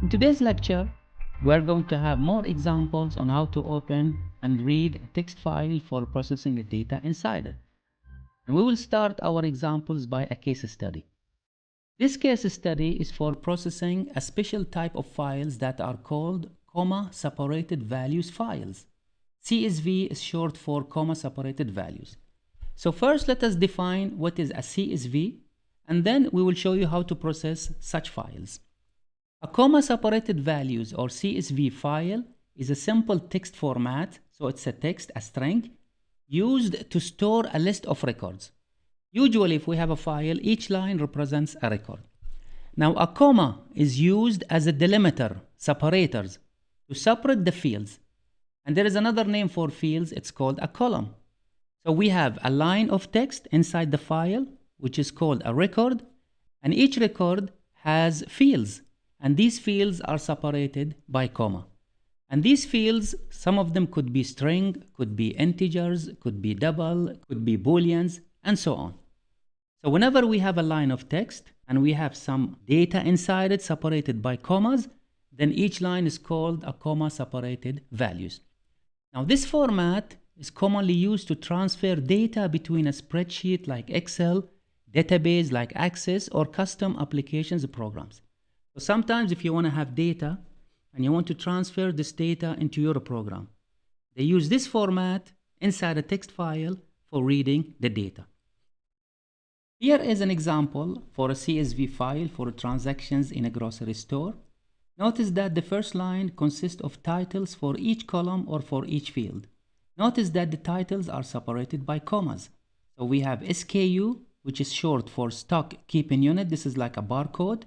In today's lecture, we are going to have more examples on how to open and read a text file for processing the data inside it. And we will start our examples by a case study. This case study is for processing a special type of files that are called comma-separated values files. CSV is short for comma-separated values. So first let us define what is a CSV, and then we will show you how to process such files. A comma-separated values or CSV file is a simple text format, so it's a text, a string, used to store a list of records. Usually if we have a file, each line represents a record. Now a comma is used as a delimiter, separators, to separate the fields. And there is another name for fields, it's called a column. So we have a line of text inside the file, which is called a record, and each record has fields. And these fields are separated by comma. And these fields, some of them could be string, could be integers, could be double, could be booleans, and so on. So whenever we have a line of text and we have some data inside it separated by commas, then each line is called a comma-separated values. Now this format is commonly used to transfer data between a spreadsheet like Excel, database like Access, or custom applications programs. So sometimes if you want to have data and you want to transfer this data into your program, they use this format inside a text file for reading the data. Here is an example for a CSV file for transactions in a grocery store. Notice that the first line consists of titles for each column or for each field. Notice that the titles are separated by commas. So we have SKU, which is short for stock keeping unit. This is like a barcode.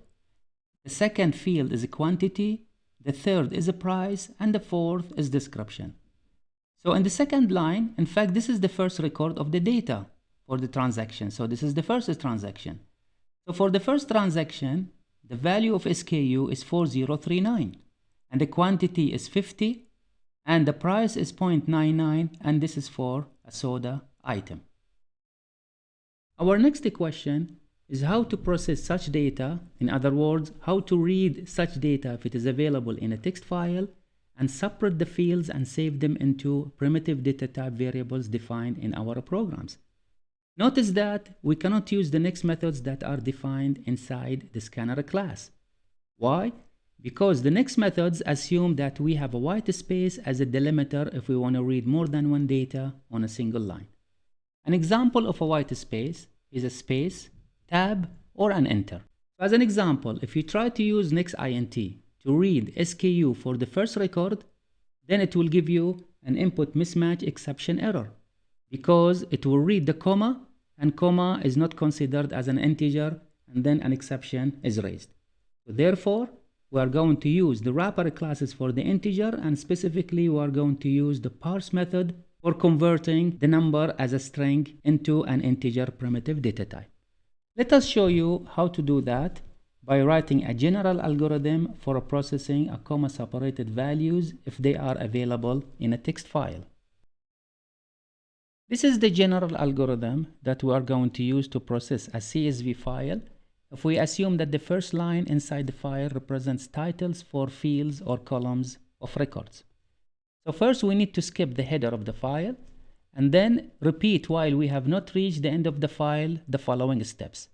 The second field is a quantity, the third is a price, and the fourth is description. So in the second line, in fact, this is the first record of the data for the transaction. So this is the first transaction. So for the first transaction, the value of SKU is 4039, and the quantity is 50, and the price is 0.99, and this is for a soda item. Our next question is how to process such data, in other words, how to read such data if it is available in a text file, and separate the fields and save them into primitive data type variables defined in our programs. Notice that we cannot use the next methods that are defined inside the scanner class. Why? Because the next methods assume that we have a white space as a delimiter if we want to read more than one data on a single line. An example of a white space is a space, tab, or an enter. As an example, if you try to use next int to read SKU for the first record, then it will give you an input mismatch exception error because it will read the comma, and comma is not considered as an integer, and then an exception is raised. So therefore, we are going to use the wrapper classes for the integer, and specifically we are going to use the parse method for converting the number as a string into an integer primitive data type. Let us show you how to do that by writing a general algorithm for processing a comma-separated values if they are available in a text file. This is the general algorithm that we are going to use to process a CSV file if we assume that the first line inside the file represents titles for fields or columns of records. So first we need to skip the header of the file and then repeat while we have not reached the end of the file the following steps.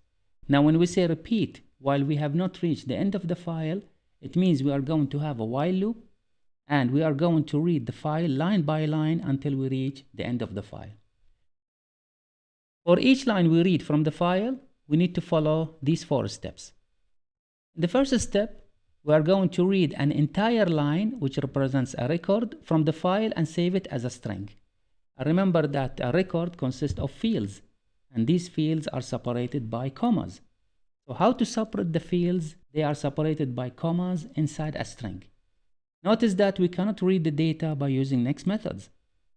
Now when we say repeat while we have not reached the end of the file, it means we are going to have a while loop and we are going to read the file line by line until we reach the end of the file. For each line we read from the file, we need to follow these 4 steps. In the first step, we are going to read an entire line which represents a record from the file and save it as a string. Remember that a record consists of fields, and these fields are separated by commas. So how to separate the fields? They are separated by commas inside a string. Notice that we cannot read the data by using next methods,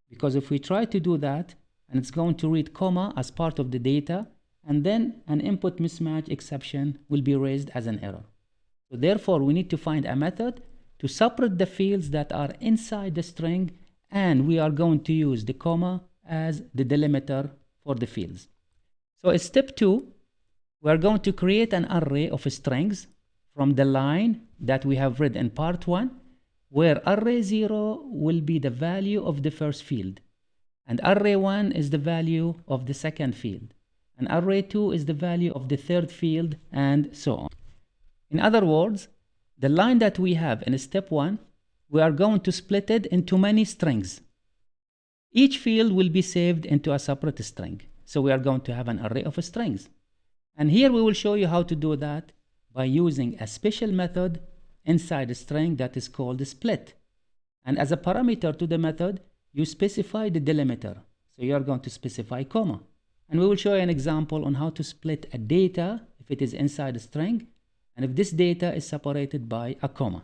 because if we try to do that, and it's going to read comma as part of the data, and then an input mismatch exception will be raised as an error. So therefore, we need to find a method to separate the fields that are inside the string, and we are going to use the comma as the delimiter for the fields. So in step 2, we are going to create an array of strings from the line that we have read in part 1, where array 0 will be the value of the first field, and array 1 is the value of the second field, and array 2 is the value of the third field, and so on. In other words, the line that we have in step 1, we are going to split it into many strings. Each field will be saved into a separate string. So we are going to have an array of strings. And here we will show you how to do that by using a special method inside a string that is called split. And as a parameter to the method, you specify the delimiter. So you are going to specify comma. And we will show you an example on how to split a data if it is inside a string, and if this data is separated by a comma.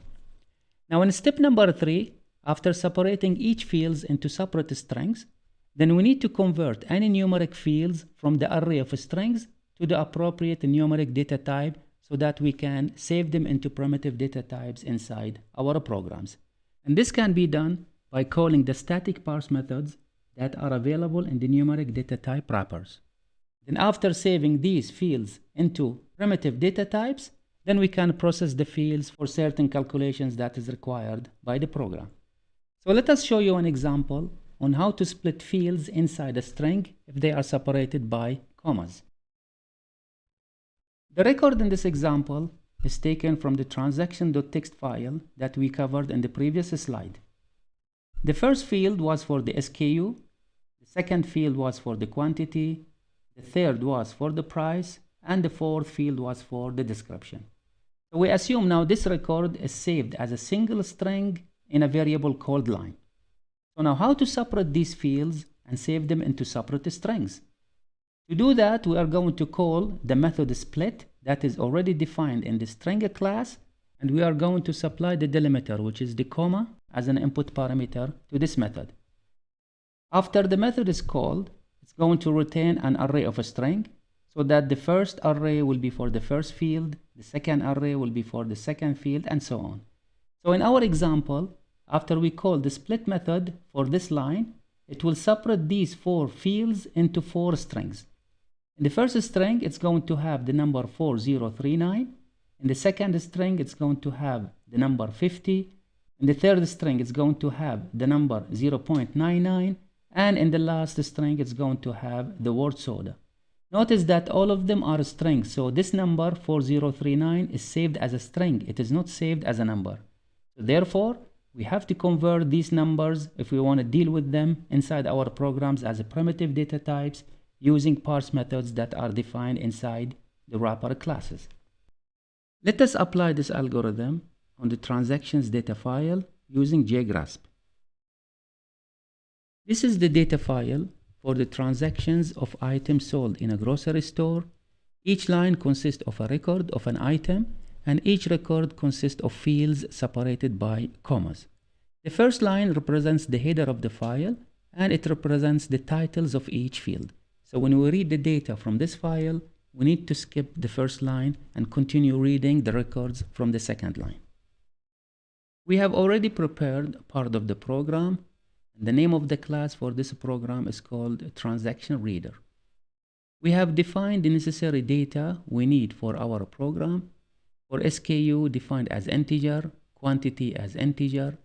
Now in step number 3, after separating each fields into separate strings, then we need to convert any numeric fields from the array of strings to the appropriate numeric data type so that we can save them into primitive data types inside our programs. And this can be done by calling the static parse methods that are available in the numeric data type wrappers. Then after saving these fields into primitive data types, then we can process the fields for certain calculations that is required by the program. So let us show you an example on how to split fields inside a string if they are separated by commas. The record in this example is taken from the transaction.txt file that we covered in the previous slide. The first field was for the SKU, the second field was for the quantity, the third was for the price, and the fourth field was for the description. So we assume now this record is saved as a single string in a variable called line. So now how to separate these fields and save them into separate strings? To do that, we are going to call the method split that is already defined in the string class, and we are going to supply the delimiter, which is the comma, as an input parameter to this method. After the method is called, it's going to retain an array of a string, so that the first array will be for the first field, the second array will be for the second field, and so on. So in our example, after we call the split method for this line, it will separate these 4 fields into 4 strings. In the first string, it's going to have the number 4039. In the second string, it's going to have the number 50. In the third string, it's going to have the number 0.99. And in the last string, it's going to have the word soda. Notice that all of them are strings, so this number 4039 is saved as a string. It is not saved as a number. So therefore, we have to convert these numbers if we want to deal with them inside our programs as a primitive data types using parse methods that are defined inside the wrapper classes. Let us apply this algorithm on the transactions data file using JGrasp. This is the data file for the transactions of items sold in a grocery store. Each line consists of a record of an item, and each record consists of fields separated by commas. The first line represents the header of the file, and it represents the titles of each field. So when we read the data from this file, we need to skip the first line and continue reading the records from the second line. We have already prepared part of the program. The name of the class for this program is called Transaction Reader. We have defined the necessary data we need for our program. For SKU, defined as integer, quantity as integer,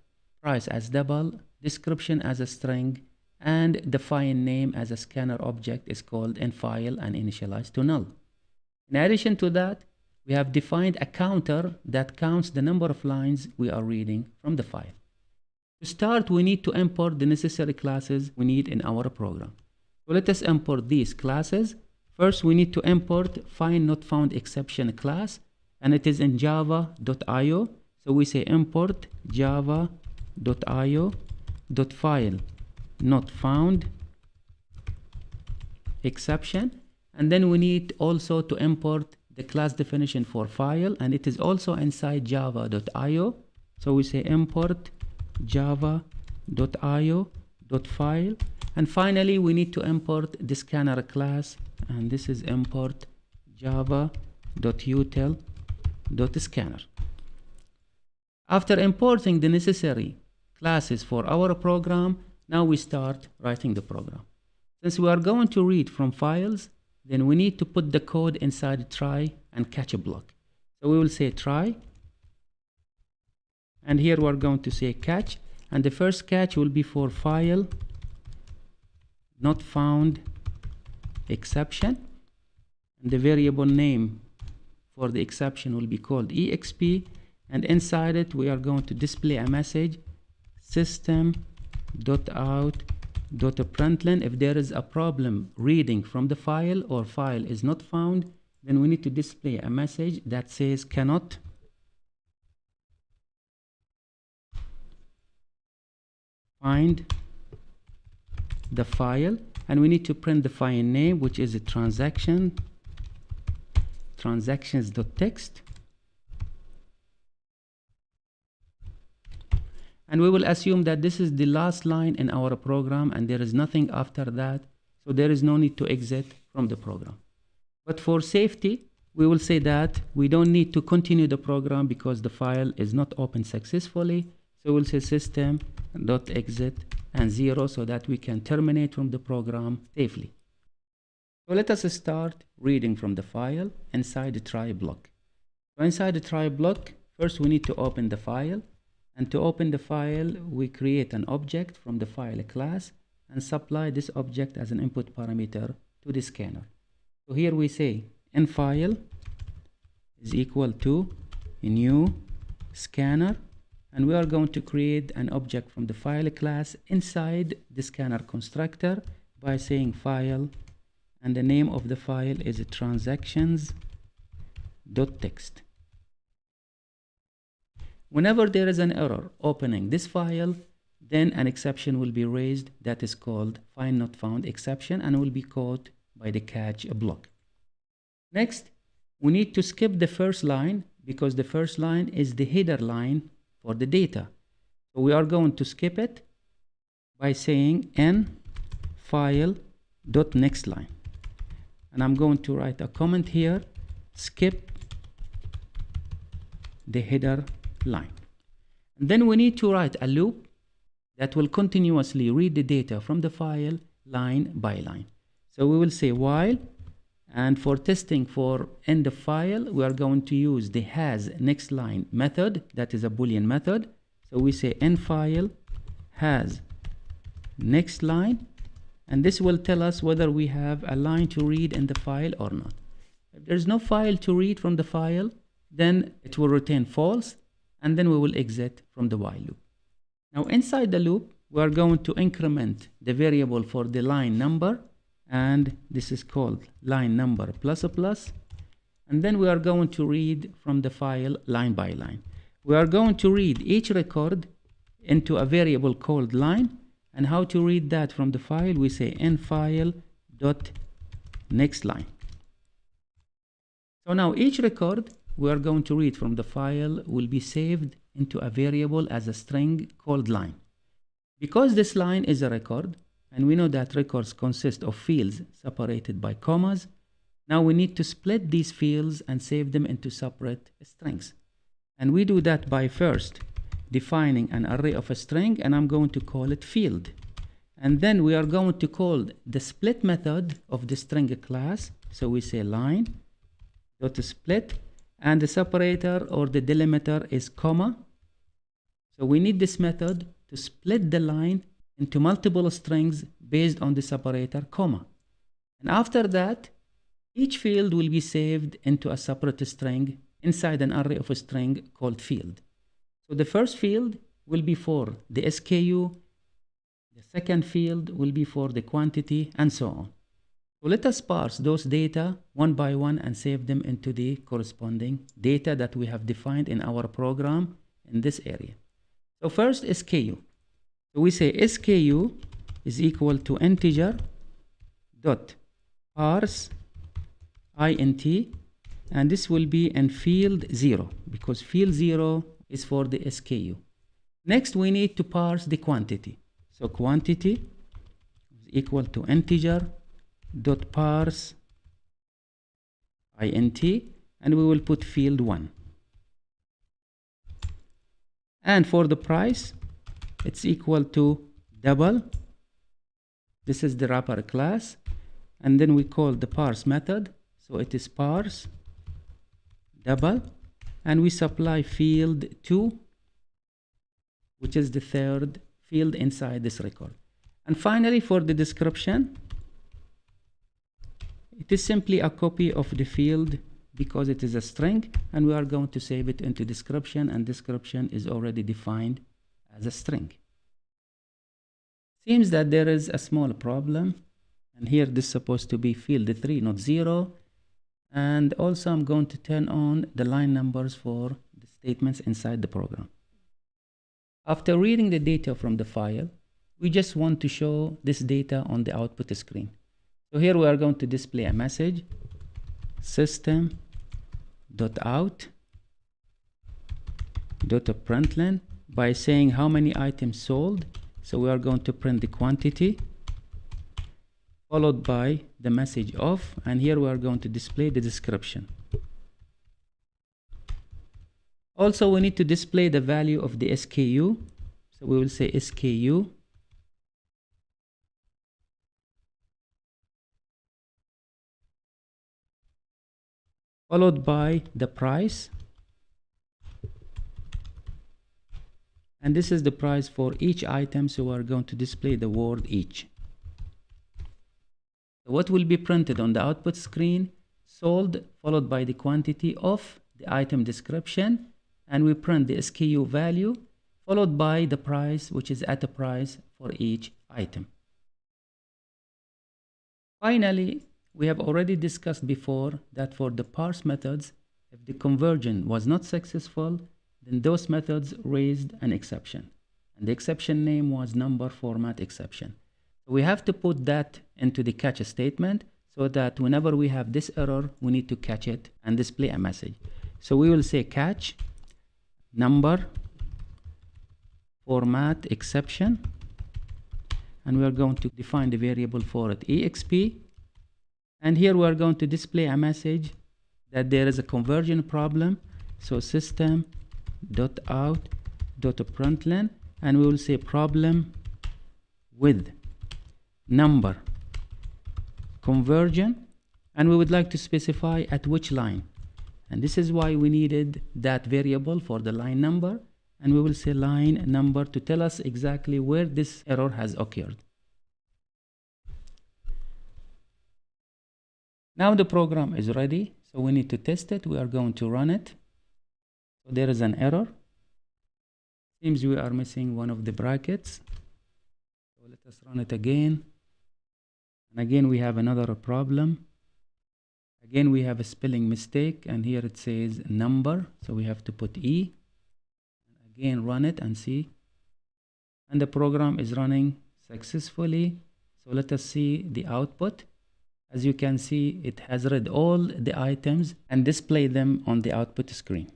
price as double, description as a string, and the file name as a scanner object is called infile and initialized to null. In addition to that, we have defined a counter that counts the number of lines we are reading from the file. To start, we need to import the necessary classes we need in our program. So let us import these classes. First, we need to import findNotFoundException class, and it is in java.io. So we say import java.io.file.notFoundException, and then we need also to import the class definition for file, and it is also inside java.io. So we say import java.io.file, and finally we need to import the scanner class, and this is import java.util.scanner. After importing the necessary classes for our program, now we start writing the program. Since we are going to read from files, then we need to put the code inside try and catch block. So we will say try and here we're going to say catch, and the first catch will be for file not found exception, and the variable name for the exception will be called exp, and inside it we are going to display a message system.out.println. If there is a problem reading from the file or file is not found, then we need to display a message that says cannot find the file, and we need to print the file name, which is a transactions.txt, and we will assume that this is the last line in our program and there is nothing after that, so there is no need to exit from the program. But for safety, we will say that we don't need to continue the program because the file is not opened successfully, so we'll say system.exit and 0 so that we can terminate from the program safely. So let us start reading from the file inside the try block. So inside the try block, first we need to open the file, and to open the file we create an object from the file class and supply this object as an input parameter to the scanner. So here we say nFile is equal to new scanner, and we are going to create an object from the file class inside the scanner constructor by saying file, and the name of the file is transactions.txt. Whenever there is an error opening this file, then an exception will be raised that is called find not found exception and will be caught by the catch block. Next, we need to skip the first line because the first line is the header line for the data. So we are going to skip it by saying nFile.nextLine. And I'm going to write a comment here, skip the header line. And then we need to write a loop that will continuously read the data from the file line by line. So we will say while, and for testing for end of file, we are going to use the has next line method, that is a Boolean method. So we say nFile has next line, and this will tell us whether we have a line to read in the file or not. If there's no file to read from the file, then it will return false, and then we will exit from the while loop. Now inside the loop, we are going to increment the variable for the line number, and this is called line number plus a plus, and then we are going to read from the file line by line. We are going to read each record into a variable called line, and how to read that from the file, we say nFile.nextLine. So now each record we are going to read from the file will be saved into a variable as a string called line. Because this line is a record, and we know that records consist of fields separated by commas, now we need to split these fields and save them into separate strings. And we do that by first defining an array of a string, and I'm going to call it field. And then we are going to call the split method of the string class. So we say line.split, and the separator or the delimiter is comma. So we need this method to split the line into multiple strings based on the separator comma. And after that, each field will be saved into a separate string inside an array of a string called field. So the first field will be for the SKU, the second field will be for the quantity, and so on. So let us parse those data one by one and save them into the corresponding data that we have defined in our program in this area. So first, SKU. So we say SKU is equal to integer dot parse int, and this will be in field 0 because field 0 is for the SKU. Next, we need to parse the quantity. So quantity is equal to integer dot parse int, and we will put field 1. And for the price, it's equal to double. This is the wrapper class, and then we call the parse method. So it is parse double, and we supply field 2 which is the third field inside this record. And finally, for the description, it is simply a copy of the field because it is a string, and we are going to save it into description, and description is already defined as a string. Seems that there is a small problem, and here this is supposed to be field 3, not 0. And also I'm going to turn on the line numbers for the statements inside the program. After reading the data from the file, we just want to show this data on the output screen. So here we are going to display a message, system.out.println, by saying how many items sold. So we are going to print the quantity, followed by the message of, and here we are going to display the description. Also, we need to display the value of the SKU. So we will say SKU followed by the price, and this is the price for each item, so we are going to display the word each. So what will be printed on the output screen? Sold followed by the quantity of the item description, and we print the SKU value followed by the price, which is at a price for each item. Finally, we have already discussed before that for the parse methods, if the conversion was not successful, then those methods raised an exception, and the exception name was number format exception. So we have to put that into the catch statement so that whenever we have this error, we need to catch it and display a message. So we will say catch number format exception, and we are going to define the variable for it exp, and here we are going to display a message that there is a conversion problem. So system.out.println, and we will say problem with number conversion, and we would like to specify at which line, and this is why we needed that variable for the line number, and we will say line number to tell us exactly where this error has occurred. Now the program is ready, so we need to test it. We are going to run it. So there is an error. Seems we are missing one of the brackets. So let us run it again. And again we have another problem. Again we have a spelling mistake, and here it says number, so we have to put E. Again run it and see. And the program is running successfully. So let us see the output. As you can see, it has read all the items and displayed them on the output screen.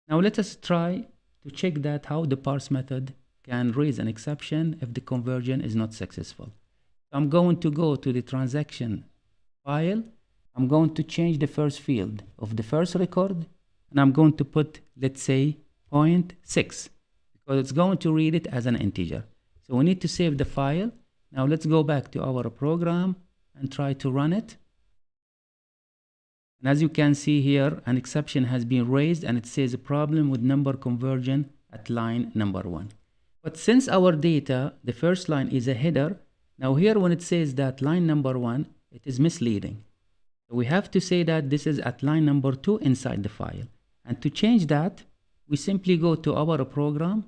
Now let us try to check that how the parse method can raise an exception if the conversion is not successful. I'm going to go to the transaction file. I'm going to change the first field of the first record, and I'm going to put, let's say, 0.6, because it's going to read it as an integer. So we need to save the file. Now let's go back to our program and try to run it. And as you can see here, an exception has been raised, and it says a problem with number conversion at line number 1. But since our data, the first line is a header, now here when it says that line number 1, it is misleading. So we have to say that this is at line number 2 inside the file. And to change that, we simply go to our program,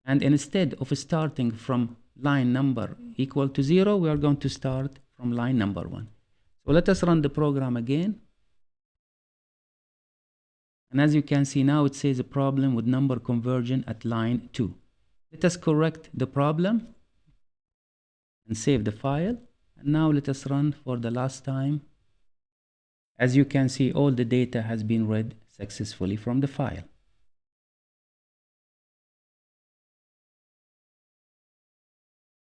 and instead of starting from line number equal to 0, we are going to start from line number 1. So let us run the program again. And as you can see now, it says a problem with number conversion at line 2. Let us correct the problem and save the file. And now let us run for the last time. As you can see, all the data has been read successfully from the file.